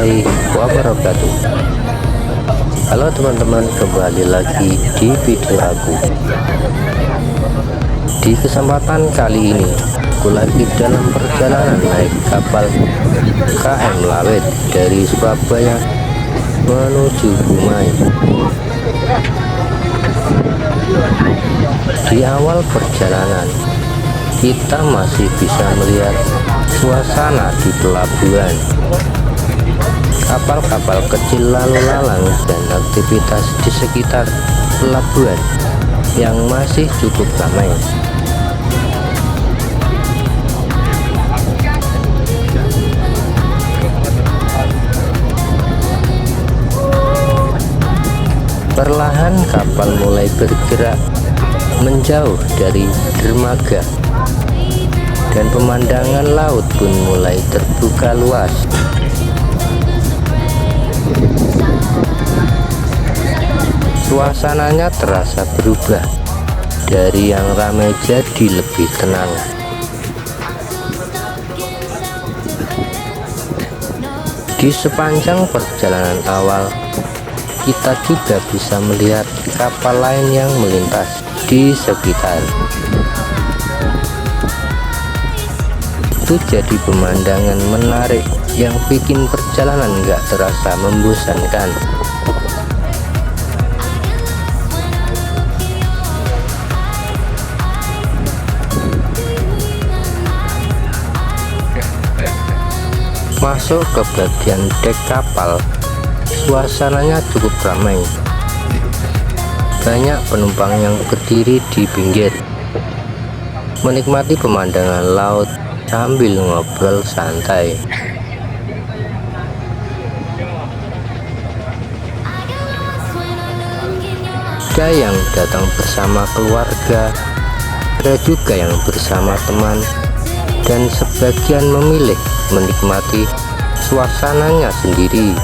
warahmatullahi wabarakatuh. Halo teman-teman, kembali lagi di video aku. Di kesempatan kali ini aku lagi dalam perjalanan naik kapal KM Lawet dari Surabaya menuju Dumai. Di awal perjalanan kita masih bisa melihat suasana di pelabuhan. Kapal-kapal kecil lalu lalang dan aktivitas di sekitar pelabuhan yang masih cukup ramai. Perlahan kapal mulai bergerak menjauh dari dermaga dan pemandangan laut pun mulai terbuka luas. Suasananya terasa berubah dari yang ramai jadi lebih tenang. Di sepanjang perjalanan awal kita juga bisa melihat kapal lain yang melintas di sekitar. Itu jadi pemandangan menarik yang bikin perjalanan gak terasa membosankan. Masuk ke bagian dek kapal, suasananya cukup ramai. Banyak penumpang yang berdiri di pinggir menikmati pemandangan laut sambil ngobrol santai. Ada yang datang bersama keluarga, ada juga yang bersama teman, dan sebagian memilih menikmati suasananya sendiri.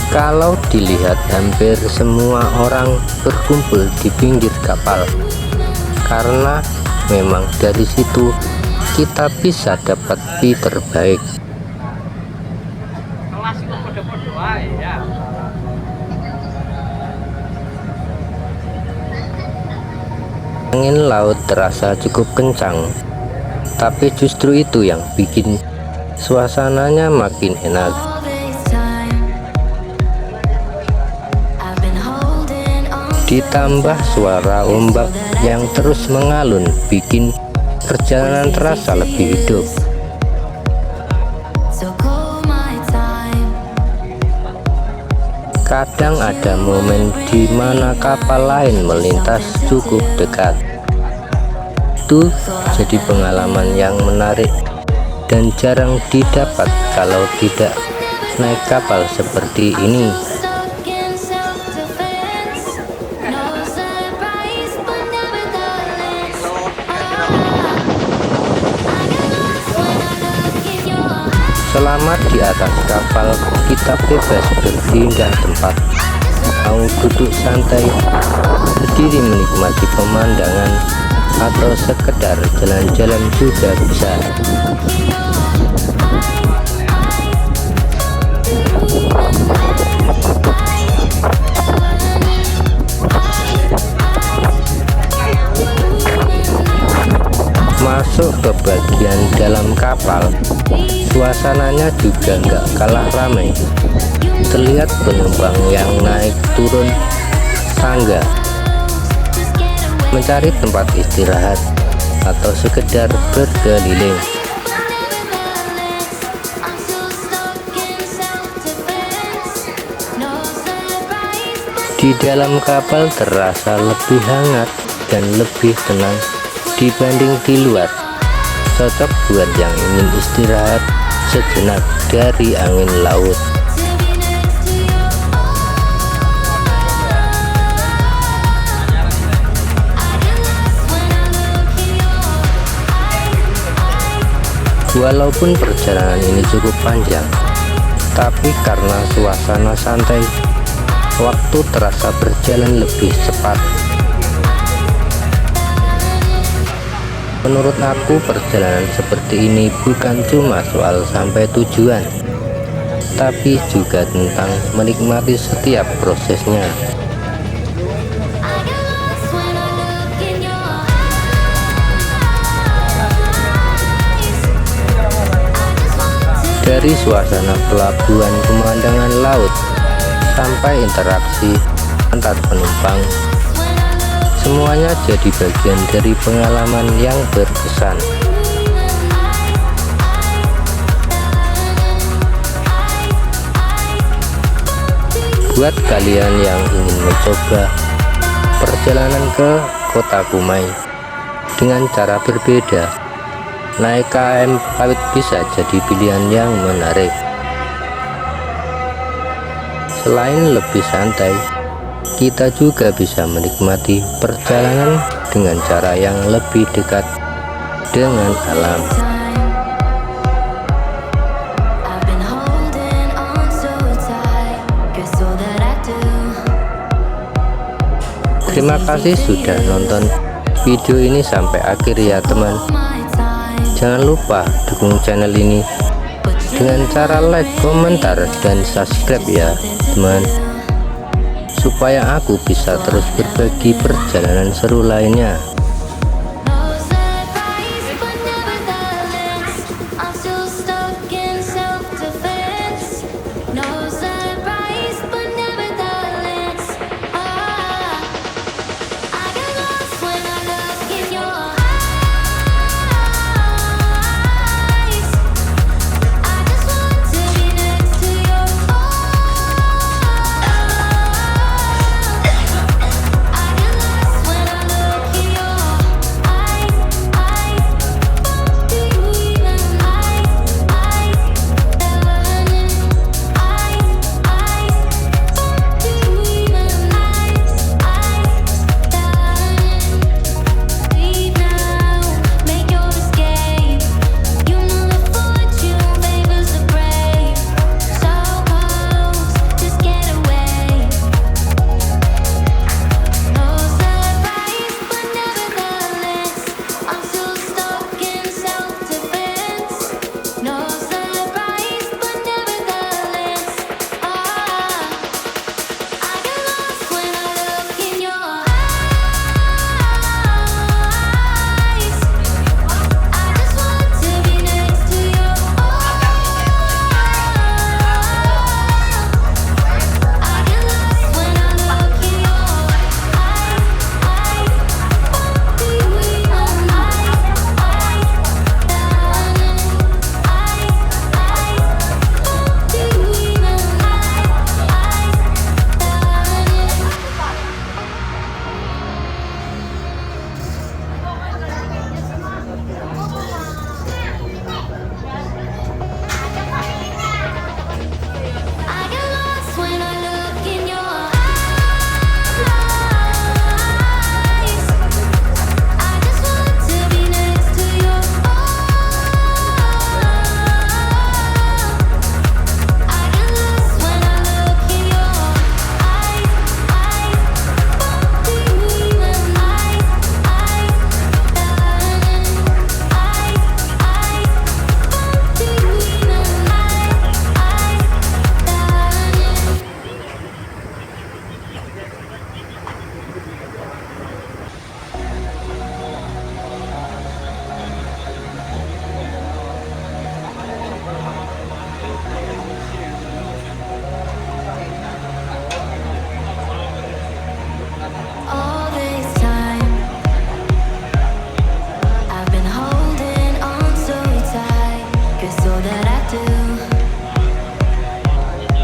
Kalau dilihat, hampir semua orang berkumpul di pinggir kapal, karena memang dari situ kita bisa dapat view terbaik. Angin laut terasa cukup kencang, tapi justru itu yang bikin suasananya makin enak. Ditambah suara ombak yang terus mengalun bikin perjalanan terasa lebih hidup. Kadang ada momen di mana kapal lain melintas cukup dekat. Itu jadi pengalaman yang menarik dan jarang didapat kalau tidak naik kapal seperti ini. Selama di atas kapal, kita bebas berpindah tempat. Mau duduk santai, berdiri menikmati pemandangan, atau sekedar jalan-jalan juga bisa. Masuk ke bagian dalam kapal, suasananya juga nggak kalah ramai. Terlihat penumpang yang naik turun tangga, mencari tempat istirahat atau sekedar berkeliling. Di dalam kapal terasa lebih hangat dan lebih tenang dibanding di luar. Cocok buat yang ingin istirahat sejenak dari angin laut. Walaupun perjalanan ini cukup panjang, tapi karena suasana santai, waktu terasa berjalan lebih cepat. Menurut aku, perjalanan seperti ini bukan cuma soal sampai tujuan, tapi juga tentang menikmati setiap prosesnya. Dari suasana pelabuhan, pemandangan laut, sampai interaksi antar penumpang, semuanya jadi bagian dari pengalaman yang berkesan. Buat kalian yang ingin mencoba perjalanan ke kota Kumai dengan cara berbeda, naik KM Fawit bisa jadi pilihan yang menarik. Selain lebih santai, kita juga bisa menikmati perjalanan dengan cara yang lebih dekat dengan alam. Terima kasih sudah nonton video ini sampai akhir ya teman. Jangan lupa dukung channel ini dengan cara like, komentar, dan subscribe ya teman, supaya aku bisa terus berbagi perjalanan seru lainnya.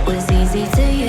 Was easy to you.